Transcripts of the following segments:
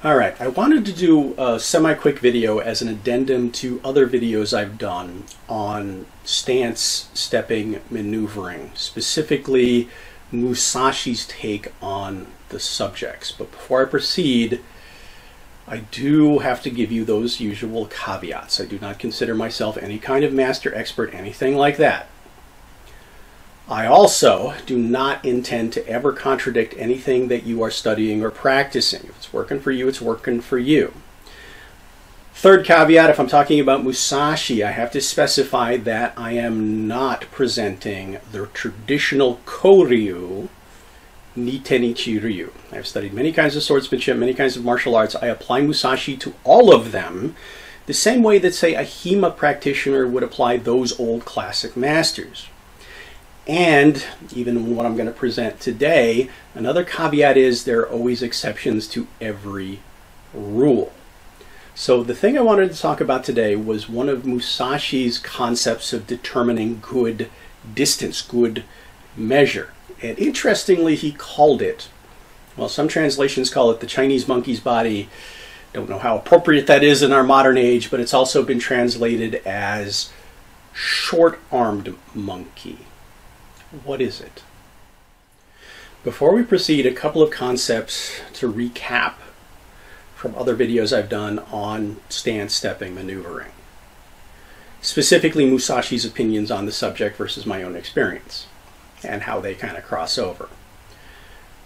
Alright, I wanted to do a semi-quick video as an addendum to other videos I've done on stance, stepping, maneuvering, specifically Musashi's take on the subjects. But before I proceed, I do have to give you those usual caveats. I do not consider myself any kind of master expert, anything like that. I also do not intend to ever contradict anything that you are studying or practicing. If it's working for you, it's working for you. Third caveat, if I'm talking about Musashi, I have to specify that I am not presenting the traditional Koryu Nitenichi Ryu. I've studied many kinds of swordsmanship, many kinds of martial arts. I apply Musashi to all of them the same way that, say, a HEMA practitioner would apply those old classic masters. And even what I'm going to present today, another caveat is there are always exceptions to every rule. So the thing I wanted to talk about today was one of Musashi's concepts of determining good distance, good measure. And interestingly, he called it, well, some translations call it the Chinese monkey's body. Don't know how appropriate that is in our modern age, but it's also been translated as short-armed monkey. What is it? Before we proceed, a couple of concepts to recap from other videos I've done on stance, stepping, maneuvering. Specifically Musashi's opinions on the subject versus my own experience and how they kind of cross over.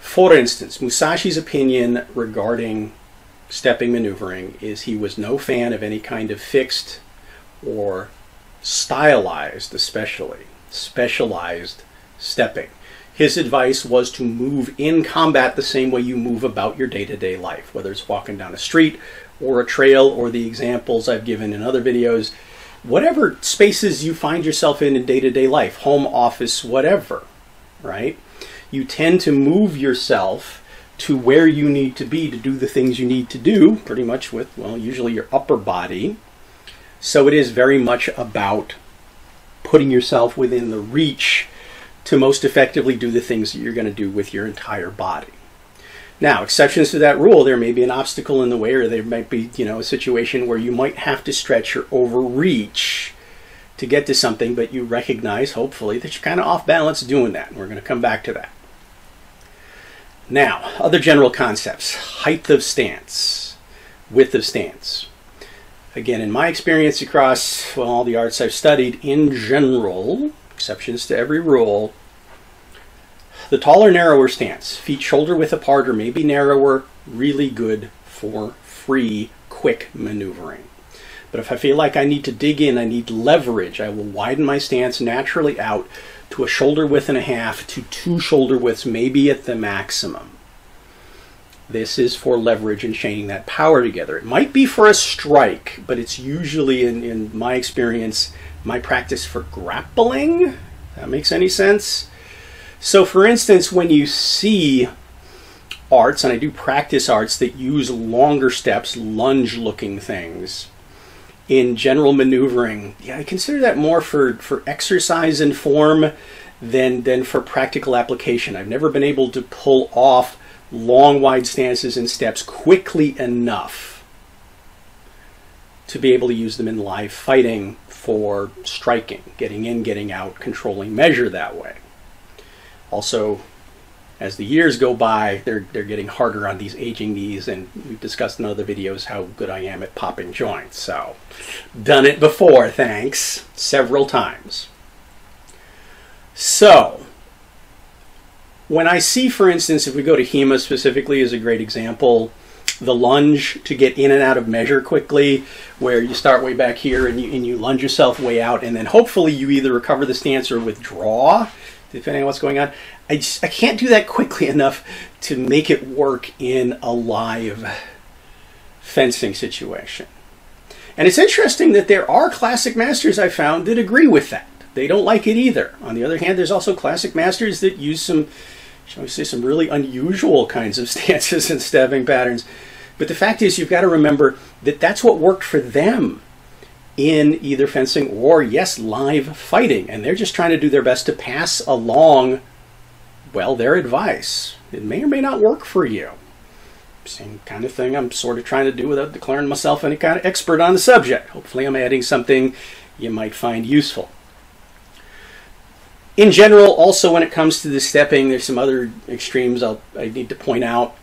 For instance, Musashi's opinion regarding stepping, maneuvering is he was no fan of any kind of fixed or stylized, especially specialized stepping. His advice was to move in combat the same way you move about your day-to-day life, whether it's walking down a street or a trail or the examples I've given in other videos, whatever spaces you find yourself in day-to-day life, home, office, whatever, right? You tend to move yourself to where you need to be to do the things you need to do, pretty much with, well, usually your upper body. So it is very much about putting yourself within the reach to most effectively do the things that you're going to do with your entire body. Now, exceptions to that rule, there may be an obstacle in the way, or there might be, a situation where you might have to stretch or overreach to get to something, but you recognize, hopefully, that you're kind of off balance doing that. And we're going to come back to that. Now, other general concepts. Height of stance, width of stance. Again, in my experience across, well, all the arts I've studied, in general, exceptions to every rule, the taller, narrower stance, feet shoulder width apart or maybe narrower, really good for free, quick maneuvering. But if I feel like I need to dig in, I need leverage, I will widen my stance naturally out to a shoulder width and a half to 2 shoulder widths, maybe at the maximum. This is for leverage and chaining that power together. It might be for a strike, but it's usually, in my experience, my practice for grappling. If that makes any sense? So for instance, when you see arts, and I do practice arts that use longer steps, lunge-looking things, in general maneuvering, I consider that more for exercise and form than for practical application. I've never been able to pull off long, wide stances and steps quickly enough to be able to use them in live fighting for striking, getting in, getting out, controlling measure that way. Also, as the years go by, they're getting harder on these aging knees, and we've discussed in other videos how good I am at popping joints. So, done it before, thanks, several times. So, when I see, for instance, if we go to HEMA specifically as a great example, the lunge to get in and out of measure quickly, where you start way back here and you lunge yourself way out, and then hopefully you either recover the stance or withdraw, depending on what's going on. I can't do that quickly enough to make it work in a live fencing situation. And it's interesting that there are classic masters I found that agree with that. They don't like it either. On the other hand, there's also classic masters that use some, shall we say, some really unusual kinds of stances and stabbing patterns. But the fact is, you've got to remember that that's what worked for them in either fencing or, yes, live fighting. And they're just trying to do their best to pass along, well, their advice. It may or may not work for you. Same kind of thing I'm sort of trying to do without declaring myself any kind of expert on the subject. Hopefully I'm adding something you might find useful. In general, also when it comes to the stepping, there's some other extremes I need to point out.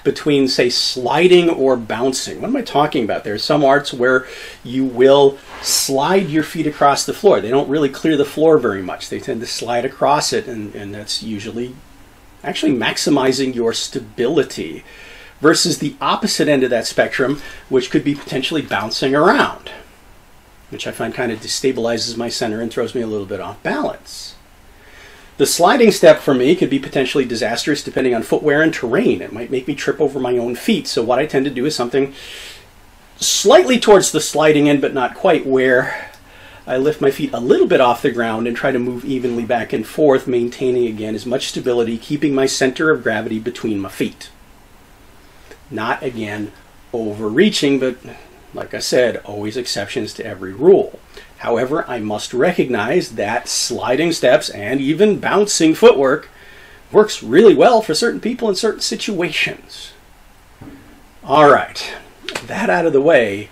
Between, say, sliding or bouncing. What am I talking about? There are some arts where you will slide your feet across the floor. They don't really clear the floor very much. They tend to slide across it, and that's usually actually maximizing your stability, versus the opposite end of that spectrum, which could be potentially bouncing around, which I find kind of destabilizes my center and throws me a little bit off balance. The sliding step for me could be potentially disastrous depending on footwear and terrain. It might make me trip over my own feet. So what I tend to do is something slightly towards the sliding end, but not quite, where I lift my feet a little bit off the ground and try to move evenly back and forth, maintaining, again, as much stability, keeping my center of gravity between my feet. Not, again, overreaching, but like I said, always exceptions to every rule. However, I must recognize that sliding steps and even bouncing footwork works really well for certain people in certain situations. All right, that out of the way,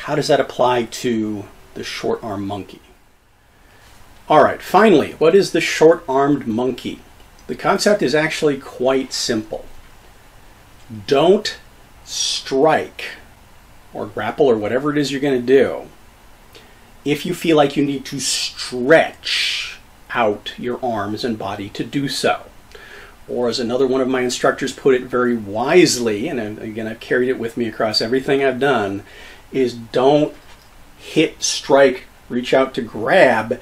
how does that apply to the short-armed monkey? All right, finally, what is the short-armed monkey? The concept is actually quite simple. Don't strike or grapple or whatever it is you're going to do if you feel like you need to stretch out your arms and body to do so. Or as another one of my instructors put it very wisely, and again I've carried it with me across everything I've done, is don't hit, strike, reach out to grab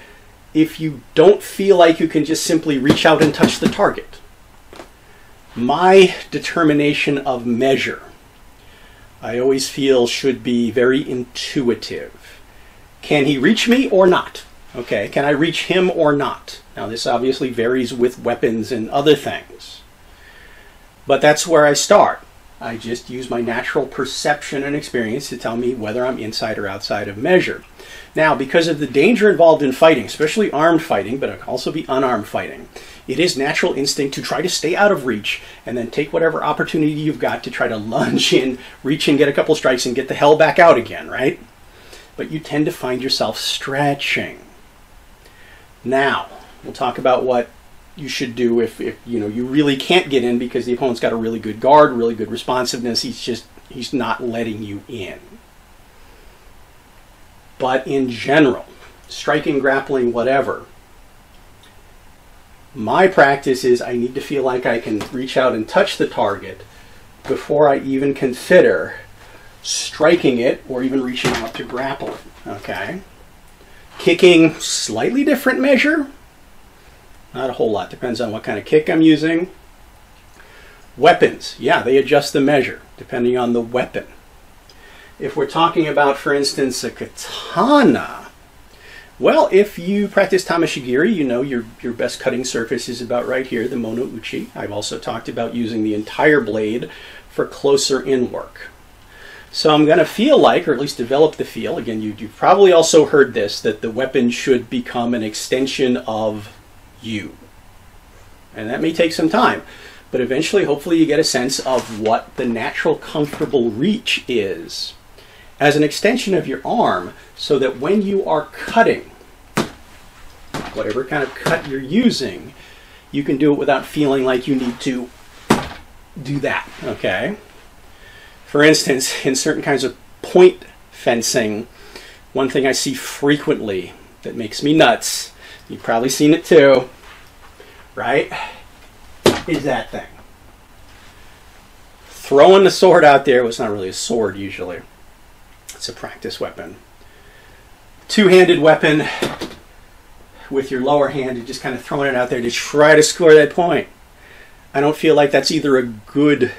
if you don't feel like you can just simply reach out and touch the target. My determination of measure, I always feel, should be very intuitive. Can he reach me or not? Okay, can I reach him or not? Now this obviously varies with weapons and other things. But that's where I start. I just use my natural perception and experience to tell me whether I'm inside or outside of measure. Now, because of the danger involved in fighting, especially armed fighting, but it can also be unarmed fighting, it is natural instinct to try to stay out of reach and then take whatever opportunity you've got to try to lunge in, reach in, get a couple strikes, and get the hell back out again, right? But you tend to find yourself stretching. Now, we'll talk about what you should do if you know you really can't get in because the opponent's got a really good guard, really good responsiveness. He's not letting you in. But in general, striking, grappling, whatever, my practice is I need to feel like I can reach out and touch the target before I even consider striking it or even reaching out to grapple it. Okay? Kicking, slightly different measure. Not a whole lot. Depends on what kind of kick I'm using. Weapons, yeah, they adjust the measure depending on the weapon. If we're talking about, for instance, a katana, well, if you practice tameshigiri, you know your best cutting surface is about right here, the mono-uchi. I've also talked about using the entire blade for closer in work. So I'm going to feel like, or at least develop the feel, again, you've probably also heard this, that the weapon should become an extension of you. And that may take some time, but eventually, hopefully, you get a sense of what the natural, comfortable reach is as an extension of your arm, so that when you are cutting, whatever kind of cut you're using, you can do it without feeling like you need to do that, okay? For instance, in certain kinds of point fencing, one thing I see frequently that makes me nuts, you've probably seen it too, right, is that thing. Throwing the sword out there, well, it's not really a sword usually. It's a practice weapon. Two-handed weapon with your lower hand and just kind of throwing it out there to try to score that point. I don't feel like that's either a good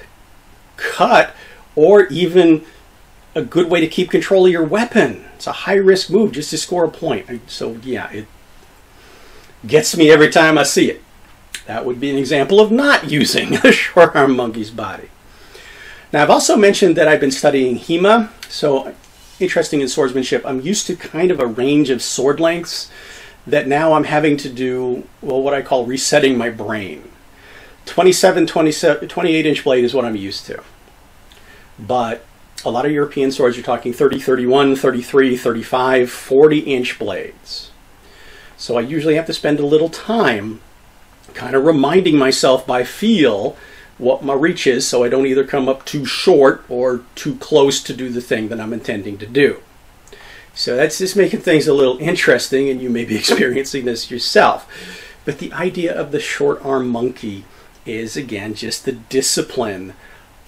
cut or even a good way to keep control of your weapon. It's a high-risk move just to score a point. So yeah, it gets me every time I see it. That would be an example of not using a short-armed monkey's body. Now, I've also mentioned that I've been studying HEMA. So interesting in swordsmanship, I'm used to kind of a range of sword lengths that now I'm having to do, well, what I call resetting my brain. 28-inch blade is what I'm used to. But a lot of European swords are talking 30, 31, 33, 35, 40-inch blades. So I usually have to spend a little time kind of reminding myself by feel what my reach is, so I don't either come up too short or too close to do the thing that I'm intending to do. So that's just making things a little interesting, and you may be experiencing this yourself. But the idea of the short arm monkey is, again, just the discipline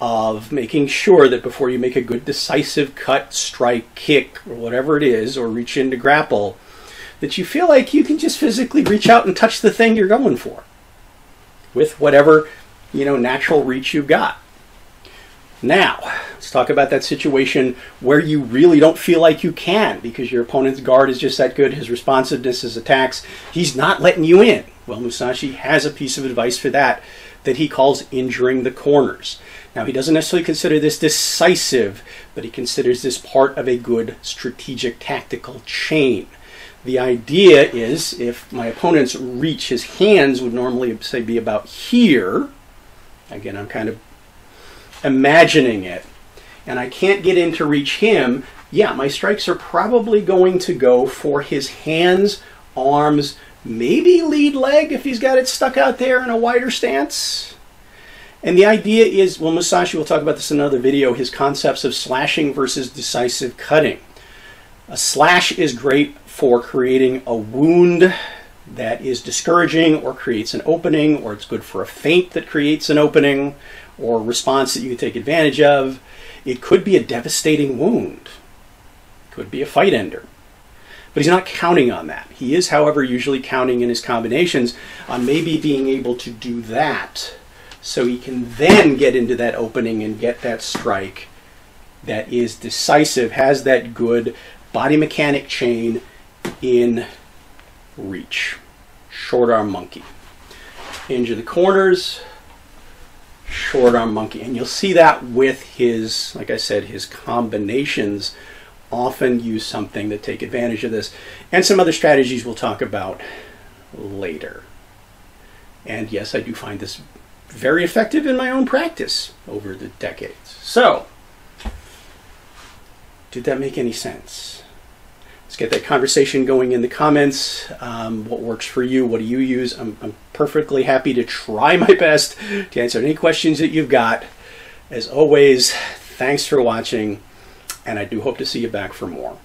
of making sure that before you make a good decisive cut, strike, kick, or whatever it is, or reach in to grapple, that you feel like you can just physically reach out and touch the thing you're going for with whatever, natural reach you've got. Now, let's talk about that situation where you really don't feel like you can because your opponent's guard is just that good, his responsiveness, his attacks, he's not letting you in. Well, Musashi has a piece of advice for that he calls injuring the corners. Now, he doesn't necessarily consider this decisive, but he considers this part of a good strategic tactical chain. The idea is if my opponent's reach, his hands would normally, say, be about here. Again, I'm kind of imagining it, and I can't get in to reach him. Yeah, my strikes are probably going to go for his hands, arms, maybe lead leg if he's got it stuck out there in a wider stance. And the idea is, well, Musashi will talk about this in another video, his concepts of slashing versus decisive cutting. A slash is great for creating a wound that is discouraging or creates an opening, or it's good for a feint that creates an opening, or a response that you can take advantage of. It could be a devastating wound. It could be a fight ender. But he's not counting on that. He is, however, usually counting in his combinations on maybe being able to do that so he can then get into that opening and get that strike that is decisive, has that good body mechanic chain in reach. Short arm monkey. Injure the corners. Short arm monkey. And you'll see that with his, like I said, his combinations often use something that take advantage of this, and some other strategies we'll talk about later. And yes, I do find this very effective in my own practice over the decades. So, did that make any sense? Let's get that conversation going in the comments. What works for you? What do you use? I'm perfectly happy to try my best to answer any questions that you've got. As always, thanks for watching, and I do hope to see you back for more.